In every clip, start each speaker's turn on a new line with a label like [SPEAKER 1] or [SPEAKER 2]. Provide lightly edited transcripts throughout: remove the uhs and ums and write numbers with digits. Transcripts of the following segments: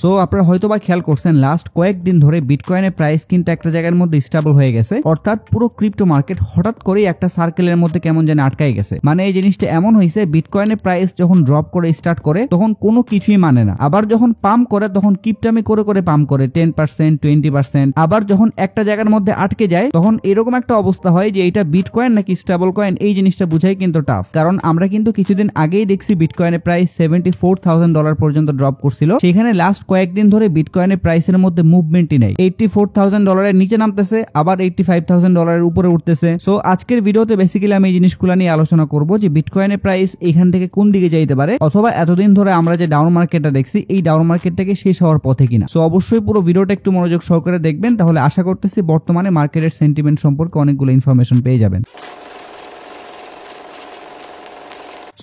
[SPEAKER 1] So আপনারা হয়তোবা খেয়াল করছেন লাস্ট কয়েকদিন ধরে বিটকয়েনের প্রাইস কিন্তু একটা জায়গার মধ্যে স্টেবল হয়ে গেছে, অর্থাৎ পুরো ক্রিপ্টো মার্কেট হঠাৎ করেই একটা সার্কেলের মধ্যে কেমন যেন আটকাই গেছে। মানে এই জিনিসটা এমন হয়েছে, বিটকয়েনের প্রাইস যখন ড্রপ করে স্টার্ট করে তখন কোনো কিছুই মানে না, আবার যখন পাম্প করে তখন কিপটামি করে করে পাম্প করে 10%, 20%, আবার যখন একটা জায়গার মধ্যে আটকে যায় তখন এরকম একটা অবস্থা হয় যে এটা বিটকয়েন নাকি স্টেবল কয়েন এই জিনিসটা বুঝাই কিন্তু টাফ। কারণ আমরা কিন্তু কিছুদিন আগেই দেখছি বিটকয়েনের প্রাইস $74,000 পর্যন্ত ড্রপ করছিল, সেখানে লাস্ট কয়েকদিন ধরে বিটকয়েনের প্রাইসের মধ্যে মুভমেন্টই নেই। $84,000 নিচে নামতেছে, আবার $85,000 উপরে উঠতেছে। সো আজকের ভিডিওতে বেসিক্যালি আমি এই জিনিসগুলো নিয়ে আলোচনা করব যে বিটকয়েনের প্রাইস এখান থেকে কোন দিকে যাইতে পারে, অথবা এতদিন ধরে আমরা যে ডাউন মার্কেটটা দেখছি এই ডাউন মার্কেটটাকে শেষ হওয়ার পথে কিনা। সো অবশ্যই পুরো ভিডিওটা একটু মনোযোগ সহকারে দেখবেন, তাহলে আশা করতেছি বর্তমানে মার্কেটের সেন্টিমেন্ট সম্পর্কে অনেকগুলো ইনফরমেশন পেয়ে যাবেন।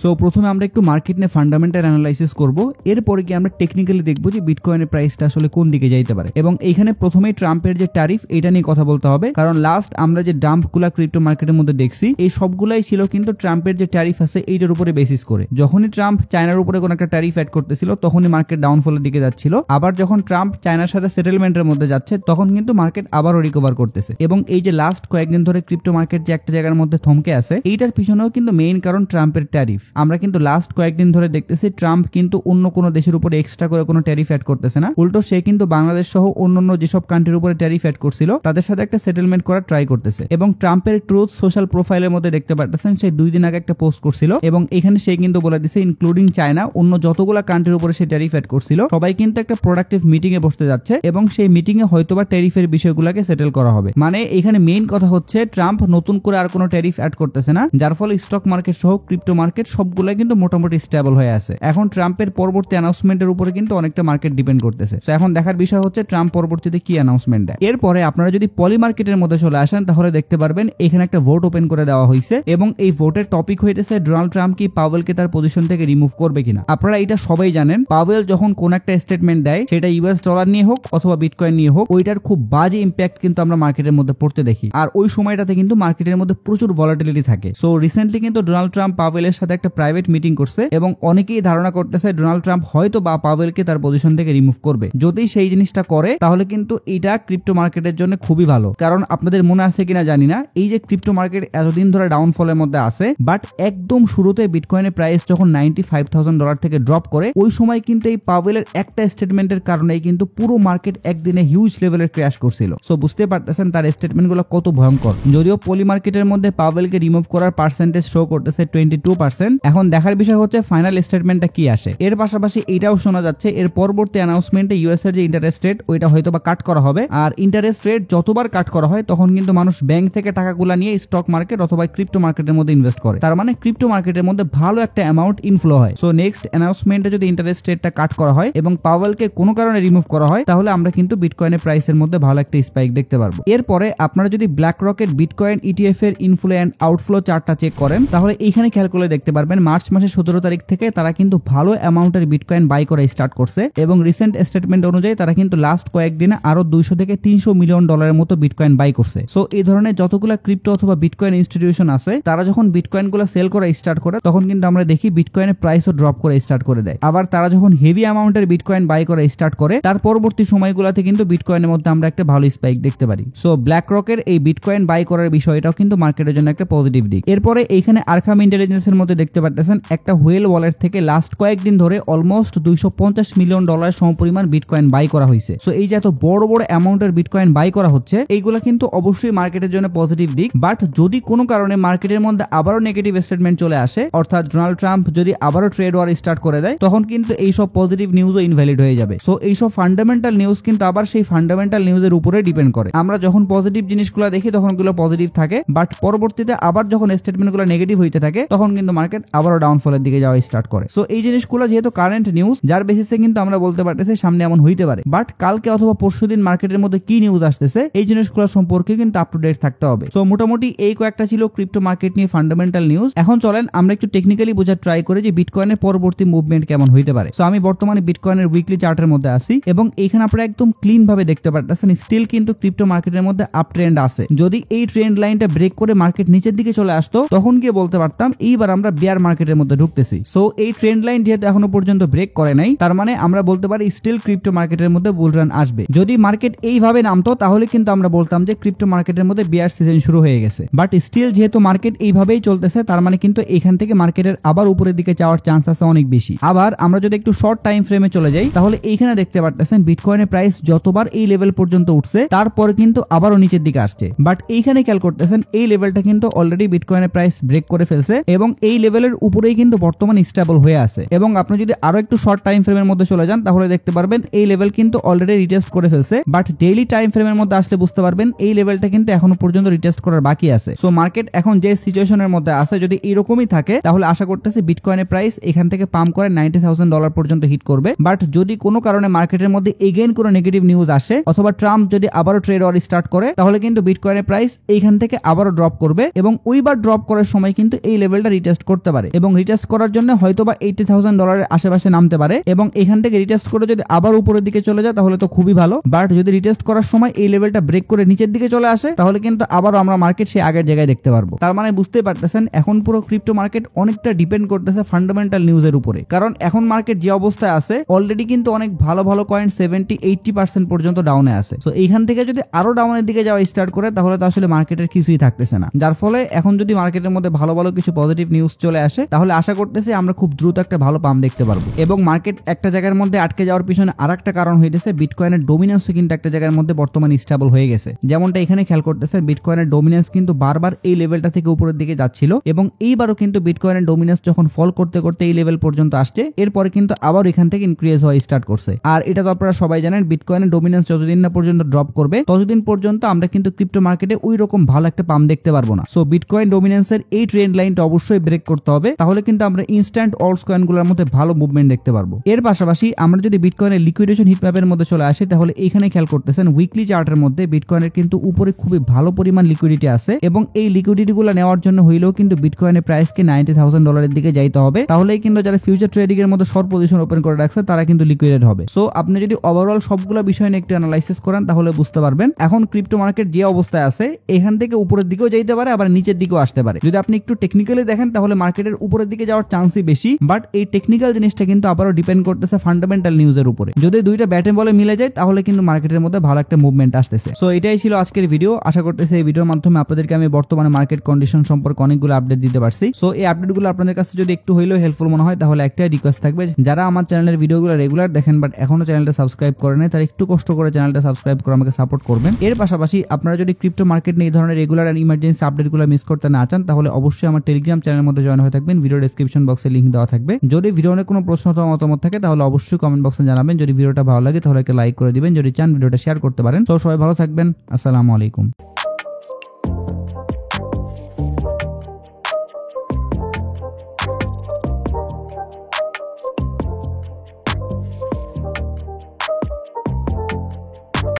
[SPEAKER 1] সো প্রথমে আমরা একটু মার্কেট নিয়ে ফান্ডামেন্টাল অ্যানালাইসিস করব, এরপরে কি আমরা টেকনিক্যালি দেখবো যে বিটকয়েনের প্রাইসটা আসলে কোন দিকে যাইতে পারে। এবং এইখানে প্রথমেই ট্রাম্পের যে ট্যারিফ এটা নিয়ে কথা বলতে হবে, কারণ লাস্ট আমরা যে ডাম্পগুলা ক্রিপ্টো মার্কেটের মধ্যে দেখছি এই সবগুলাই ছিল কিন্তু ট্রাম্পের যে ট্যারিফ আছে এইটার উপরে বেসিস করে। যখনই ট্রাম্প চায়নার উপরে কোনো একটা ট্যারিফ অ্যাড করতেছিল তখনই মার্কেট ডাউনফলের দিকে যাচ্ছিল, আবার যখন ট্রাম্প চায়নার সাথে সেটেলমেন্টের মধ্যে যাচ্ছে তখন কিন্তু মার্কেট আবারও রিকভার করতেছে। এবং এই যে লাস্ট কয়েকদিন ধরে ক্রিপ্টো মার্কেট যে একটা জায়গার মধ্যে থমকে আছে এইটার পিছনেও কিন্তু মেইন কারণ ট্রাম্পের ট্যারিফ। আমরা কিন্তু লাস্ট কয়েকদিন ধরে দেখতেছি ট্রাম্প কিন্তু অন্য কোনো দেশের উপরে এক্সট্রা করে কোনো ট্যারিফ অ্যাড করতেছে না, উল্টো সে কিন্তু বাংলাদেশ সহ অন্যান্য যেসব কান্ট্রির উপরে ট্যারিফ অ্যাড করছিল তাদের সাথে একটা সেটেলমেন্ট করার ট্রাই করতেছে। এবং ট্রাম্পের ট্রুথ সোশ্যাল প্রোফাইলের মধ্যে দেখতে পাচ্ছেন সে 2 দিন আগে একটা পোস্ট করছিল এবং এখানে সে কিন্তু বলে দিছে ইনক্লুডিং চায়না অন্য যতগুলা কান্ট্রির উপরে সে ট্যারিফ অ্যাড করছিল সবাই কিন্তু একটা প্রোডাক্টিভ মিটিং এ বসতে যাচ্ছে এবং সেই মিটিং এ হয়তোবা ট্যারিফের বিষয়গুলোকে সেটেল করা হবে। মানে এখানে মেইন কথা হচ্ছে ট্রাম্প নতুন করে আর কোনো ট্যারিফ অ্যাড করতেছে না, যার ফলে স্টক মার্কেট সহ ক্রিপ্টো মার্কেট সবগুলা কিন্তু মোটামুটি স্টেবল হয়ে আছে। এখন ট্রাম্পের পরবর্তী অ্যানাউন্সমেন্টের উপরে কিন্তু অনেকটা মার্কেট ডিপেন্ড করতেছে। তো এখন দেখার বিষয় হচ্ছে ট্রাম্প পরবর্তীতে কি অ্যানাউন্সমেন্ট দেয়। এরপরে আপনারা যদি পলি মার্কেটের মধ্যে চলে আসেন তাহলে দেখতে পারবেন এখানে একটা ভোট ওপেন করে দেওয়া হয়েছে এবং এই ভোটের টপিক হইতেছে ডোনাল্ড ট্রাম্প কি পাওয়েলকে তার পজিশন থেকে রিমুভ করবে কিনা। আপনারা এটা সবাই জানেন, পাওয়েল যখন কোন একটা স্টেটমেন্ট দেয় সেটা ইউএস ডলার নিয়ে হোক অথবা বিটকয়েন নিয়ে হোক ওইটার খুব বাজে ইম্প্যাক্ট কিন্তু আমরা মার্কেটের মধ্যে পড়তে দেখি, আর ওই সময়টাতে কিন্তু মার্কেটের মধ্যে প্রচুর ভলাটিলিটি থাকে। সো রিসেন্টলি কিন্তু ডোনাল্ড ট্রাম্প পাওয়েলের সাথে একটা প্রাইভেট মিটিং করছে এবং অনেকেই ধারণা করতেছে ডোনাল্ড ট্রাম্প হয়তো বা পাওয়েলকে তার পজিশন থেকে রিমুভ করবে। যদি সেই জিনিসটা করে তাহলে কিন্তু এটা ক্রিপ্টো মার্কেটের জন্য খুবই ভালো, কারণ আপনাদের মনে আছে কিনা জানি না এই যে ক্রিপ্টো মার্কেট এতদিন ধরে ডাউনফলের মধ্যে আছে, বাট একদম শুরুতে বিটকয়েনের প্রাইস যখন $95,000 থেকে ড্রপ করে ওই সময় কিন্তু এই পাওয়েলের একটা স্টেটমেন্টের কারণেই কিন্তু পুরো মার্কেট একদিনে হিউজ লেভেলের ক্র্যাশ করছিল। সো বুঝতে পারতেছেন তার স্টেটমেন্টগুলো কত ভয়ঙ্কর। যদিও পলি মার্কেটের মধ্যে পাওয়েলকে রিমুভ করার পার্সেন্টেজ শো করতেছে 22%। এখন দেখার বিষয় হচ্ছে ফাইনাল স্টেটমেন্টটা কি আসে। এর পাশাপাশি এটাও শোনা যাচ্ছে এর পরবর্তী অ্যানাউন্সমেন্টে ইউএস এর যে ইন্টারেস্ট রেট ওইটা হয়তো বা কাট করা হবে, আর ইন্টারেস্ট রেট যতবার কাট করা হয় তখন কিন্তু মানুষ ব্যাংক থেকে টাকাগুলা নিয়ে স্টক মার্কেট অথবা ক্রিপ্টো মার্কেটের মধ্যে ইনভেস্ট করে, তার মানে ক্রিপ্টো মার্কেটের মধ্যে ভালো একটা অ্যামাউন্ট ইনফ্লো হয়। সো নেক্সট অ্যানাউন্সমেন্টে যদি ইন্টারেস্ট রেটটা কাট করা হয় এবং পাওয়েলকে কোনো কারণে রিমুভ করা হয় তাহলে আমরা কিন্তু বিটকয়েনের প্রাইসের মধ্যে ভালো একটা স্পাইক দেখতে পারবো। এরপরে আপনারা যদি ব্ল্যাক রকের বিটকয়েন ইটিএফ এর ইনফ্লো এন্ড আউটফ্লো চার্টটা চেক করেন তাহলে এইখানে খেয়াল করে দেখতে পারবেন মার্চ মাসের 17 তারিখ থেকে তারা কিন্তু ভালো অ্যামাউন্টের বিটকয়েন বাই করা স্টার্ট করছে এবং রিসেন্ট স্টেটমেন্ট অনুযায়ী তারা কিন্তু লাস্ট কয়েকদিনে আরো $200 থেকে $300 মিলিয়ন মতো বিটকয়েন বাই করছে। সো এই ধরনের যতগুলো ক্রিপ্টো অথবা বিটকয়েন ইনস্টিটিউশন আছে তারা যখন বিটকয়েন গুলো সেল করা স্টার্ট করে তখন কিন্তু আমরা দেখি বিটকয়েনের প্রাইসও ড্রপ করে স্টার্ট করে দেয়। আবার তারা যখন হেভি অ্যামাউন্টের বিটকয়েন বাই করা স্টার্ট করে তার পরবর্তী সময়গুলোতে কিন্তু বিটকয়েনের মধ্যে আমরা একটা ভালো স্পাইক দেখতে পারি। সো ব্ল্যাক রকের এই বিটকয়েন বাই করার বিষয়টাও কিন্তু মার্কেটের জন্য একটা পজিটিভ দিক। এরপরে এইখানে আরকাম ইন্টেলিজেন্সের মধ্যে দেখতে পাচ্ছেন একটা হুয়েল ওয়ালেট থেকে লাস্ট কয়েকদিন ধরে অলমোস্ট $250 মিলিয়ন সমপরিমাণ বিটকয়েন বাই করা হয়েছে। সো এই যে এত বড় বড় অ্যামাউন্টের বিটকয়েন বাই করা হচ্ছে এইগুলা কিন্তু অবশ্যই মার্কেটের জন্য পজিটিভ দিক, বাট যদি কোনো কারণে মার্কেটের মধ্যে আবারও নেগেটিভ স্টেটমেন্ট চলে আসে অর্থাৎ ডোনাল্ড ট্রাম্প যদি আবারও ট্রেড ওয়ার স্টার্ট করে দেয় তখন কিন্তু এইসব পজিটিভ নিউজও ইনভ্যালিড হয়ে যাবে। সো এইসব ফান্ডামেন্টাল নিউজ কিন্তু আবার সেই ফান্ডামেন্টাল নিউজের উপরে ডিপেন্ড করে। আমরা যখন পজিটিভ জিনিসগুলো দেখি তখন গুলো পজিটিভ থাকে, বাট পরবর্তীতে আবার যখন স্টেটমেন্টগুলো নেগেটিভ হইতে থাকে তখন কিন্তু মার্কেট আবারও ডাউনফলের দিকে যাওয়া স্টার্ট করে। সো এই জিনিসগুলো যেহেতু কারেন্ট নিউজ যার বেসিসে কিন্তু আমরা বলতে পারতেছি সামনে এমন হইতে পারে, বাট কালকে অথবা পরশুদিন মার্কেটের মধ্যে কি নিউজ আসতেছে এই জিনিসগুলো সম্পর্কে কিন্তু আপ টু ডেট থাকতে হবে। সো মোটামুটি এই কয়েকটা ছিল ক্রিপ্টো মার্কেট নিয়ে ফান্ডামেন্টাল নিউজ। এখন চলেন আমরা একটু টেকনিক্যালি বোঝার ট্রাই করি যে বিটকয়েনের পরবর্তী মুভমেন্ট কেমন হইতে পারে। সো আমি বর্তমানে বিটকয়েনের উইকলি চার্টের মধ্যে আছি এবং এখানে আপনারা একদম ক্লিন ভাবে দেখতে পারতেছেন স্টিল কিন্তু ক্রিপ্টো মার্কেটের মধ্যে আপ ট্রেন্ড আছে। যদি এই ট্রেন্ড লাইনটা ব্রেক করে মার্কেট নিচের দিকে চলে আসতো তখন গিয়ে বলতে পারতাম এইবার আমরা বেয়ার মার্কেটের মধ্যে ঢুকতেছি। সো এই ট্রেন্ড লাইন যেহেতু এখনো পর্যন্ত ব্রেক করে নাই, তার মানে আমরা বলতে পারি স্টিল ক্রিপ্টো মার্কেটের মধ্যে বুল রান আসবে। যদি মার্কেট এইভাবে নামতো তাহলে কিন্তু আমরা বলতাম যে ক্রিপ্টো মার্কেটের মধ্যে বিয়ার সিজন শুরু হয়ে গেছে। বাট স্টিল যেহেতু মার্কেট এইভাবেই চলতেছে, তার মানে কিন্তু এখান থেকে মার্কেটের আবার উপরের দিকে যাওয়ার চান্স আছে অনেক বেশি। আবার আমরা যদি একটু শর্ট টাইম ফ্রেমে চলে যাই, তাহলে এইখানে দেখতে পারতেছেন বিটকয়েনের প্রাইস যতবার এই লেভেল পর্যন্ত উঠছে তারপরে কিন্তু আবারও নিচের দিকে আসছে। বাট এইখানে খেয়াল করতেছেন এই লেভেলটা কিন্তু অলরেডি বিটকয়েনের প্রাইস ব্রেক করে ফেলছে এবং এই লেভেলের উপরেই কিন্তু বর্তমানে স্টেবল হয়ে আছে। এবং আপনি যদি আরো একটু শর্ট টাইম ফ্রেমের মধ্যে চলে যান তাহলে দেখতে পারবেন এই লেভেল কিন্তু অলরেডি রিটেস্ট করে ফেলছে। বাট ডেইলি টাইম ফ্রেমের মধ্যে আসলে বুঝতে পারবেন এই লেভেলটা কিন্তু এখনো পর্যন্ত রিটেস্ট করার বাকি আছে। সো মার্কেট এখন যে সিচুয়েশনের মধ্যে আছে, যদি এরকমই থাকে তাহলে আশা করতেছি বিটকয়েনের প্রাইস এখান থেকে পাম্প করে $90,000 পর্যন্ত হিট করবে। বাট যদি কোনো কারণে মার্কেটের মধ্যে এগেইন কোনো নেগেটিভ নিউজ আসে অথবা ট্রাম্প যদি আবারও ট্রেড ওয়ার স্টার্ট করে, তাহলে কিন্তু বিটকয়েনের প্রাইস এইখান থেকে আবারও ড্রপ করবে এবং ওইবার ড্রপ করার সময় কিন্তু এই লেভেলটা রিটেস্ট করতে পারে এবং রিটেস্ট করার জন্য হয়তোবা $80,000 আশেপাশে নামতে পারে এবং এখান থেকে রিটেস্ট করে যদি আবার উপরের দিকে চলে যায় তাহলে তো খুবই ভালো। বাট যদি রিটেস্ট করার সময় এই লেভেলটা ব্রেক করে নিচের দিকে চলে আসে তাহলে কিন্তু আবারও আমরা মার্কেট সেই আগের জায়গায় দেখতে পারবো। তার মানে বুঝতে পারতেছেন এখন পুরো ক্রিপ্টো মার্কেট অনেকটা ডিপেন্ড করতেছে ফান্ডামেন্টাল নিউজের উপরে। কারণ এখন মার্কেট যে অবস্থায় আছে অলরেডি কিন্তু অনেক ভালো ভালো কয়েন 70-80% পর্যন্ত ডাউনে আছে। সো এইখান থেকে যদি আরো ডাউনের দিকে যাওয়া স্টার্ট করে তাহলে তো আসলে মার্কেটের কিছুই থাকতেছে না। যার ফলে এখন যদি মার্কেটের মধ্যে ভালো ভালো কিছু পজিটিভ নিউজ চলে আসে তাহলে আশা করতেছি আমরা খুব দ্রুত একটা ভালো পাম্প দেখতে পারবো। এবং মার্কেট একটা জায়গার মধ্যে আটকে যাওয়ার পিছনে আরেকটা কারণ হইতেছে বিটকয়েনের ডোমিনেন্সও কিন্তু একটা জায়গার মধ্যে বর্তমানে স্টেবল হয়ে গেছে। যেমনটা এখানে খেয়াল করতেছে বিটকয়েনের ডোমিনেন্স কিন্তু বারবার এই লেভেলটা থেকে উপরের দিকে যাচ্ছিল এবং এইবারও কিন্তু বিটকয়েনের ডোমিনেন্স যখন ফল করতে করতে এই লেভেল পর্যন্ত আসছে, এরপরে কিন্তু আবার এখান থেকে ইনক্রিজ হওয়া স্টার্ট করছে। আর এটা তো আপনারা সবাই জানেন বিটকয়েনের ডোমিনেন্স যতদিন না পর্যন্ত ড্রপ করবে ততদিন পর্যন্ত আমরা কিন্তু ক্রিপ্টো মার্কেটে ওই রকম ভালো একটা পাম্প দেখতে পারবো না। সো বিটকয়েন ডোমিনেন্সের এই ট্রেন্ড লাইনটা অবশ্যই ব্রেক করতে হবে, তাহলে কিন্তু আমরা ইনস্ট্যান্ট অল্টস কয়েনগুলোর মধ্যে ভালো মুভমেন্ট দেখতে পারবো। এর পাশাপাশি আমরা যদি বিটকয়েনের লিকুইডেশন হিটম্যাপের মধ্যে চলে আসি তাহলে এখানে খেয়াল করতেছেন উইকলি চার্টের মধ্যে বিটকয়েনের কিন্তু উপরে খুবই ভালো পরিমাণ লিকুইডিটি আছে এবং এই লিকুইডিটি গুলো নেওয়ার জন্য হইলেও কিন্তু বিটকয়েনের প্রাইসকে $90,000 দিকে যাইতে হবে, তাহলেই কিন্তু যারা ফিউচার ট্রেডিং এর মধ্যে শর্ট পজিশন ওপেন করে রাখছে তারা কিন্তু লিকুইডেড হবে। সো আপনি যদি ওভারঅল সবগুলো বিষয় নিয়ে একটু অ্যানালাইসিস করেন তাহলে বুঝতে পারবেন এখন ক্রিপ্টো মার্কেট যে অবস্থায় আছে এখান থেকে উপরের দিকেও যাইতে পারে আবার নিচের দিকেও আসতে পারে। যদি আপনি একটু টেকনিক্যালি দেখেন তাহলে মার্কেটের উপরের দিকে যাওয়ার চান্সই বেশি। বাট এই টেকনিক্যাল জিনিসটা কিন্তু আবারও ডিপেন্ড করতেছে ফান্ডামেন্টাল নিউজের উপরে। যদি দুইটা ব্যাটে বলে মিলে যায় তাহলে কিন্তু মার্কেটের মধ্যে ভালো একটা মুভমেন্ট আসতেছে। সো এটাই ছিল আজকের ভিডিও। আশা করতেছি এই ভিডিওর মাধ্যমে আপনাদেরকে আমি বর্তমানে মার্কেট কন্ডিশন সম্পর্কে অনেকগুলো আপডেট দিতে পারছি। সো এই আপডেটগুলো আপনাদের কাছে যদি একটু হইলেও হেল্পফুল মনে হয় তাহলে একটাই রিকোয়েস্ট থাকবে, যারা আমার চ্যানেলের ভিডিওগুলো রেগুলার দেখেন বাট এখনো চ্যানেলটা সাবস্ক্রাইব করে নাই তারা একটু কষ্ট করে চ্যানেলটা সাবস্ক্রাইব করে আমাকে সাপোর্ট করবেন। এর পাশাপাশি আপনারা যদি ক্রিপ্টো মার্কেট নিয়ে এই ধরনের রেগুলার এন্ড ইমার্জেন্সি আপডেটগুলো মিস করতে না চান তাহলে অবশ্যই আমার টেলিগ্রাম চ্যানেলের মধ্যে জয়েন হয়ে থাকবেন। ভিডিও ডেসক্রিপশন বক্সে লিংক দেওয়া থাকবে। যদি ভিডিও নিয়ে কোনো প্রশ্ন অথবা মতামত থাকে তাহলে অবশ্যই কমেন্ট বক্সে জানাবেন। যদি ভিডিওটা ভালো লাগে তাহলে একটা লাইক করে দিবেন, যদি চান ভিডিওটা শেয়ার করতে পারেন। তো সবাই ভালো থাকবেন। আসসালামু আলাইকুম।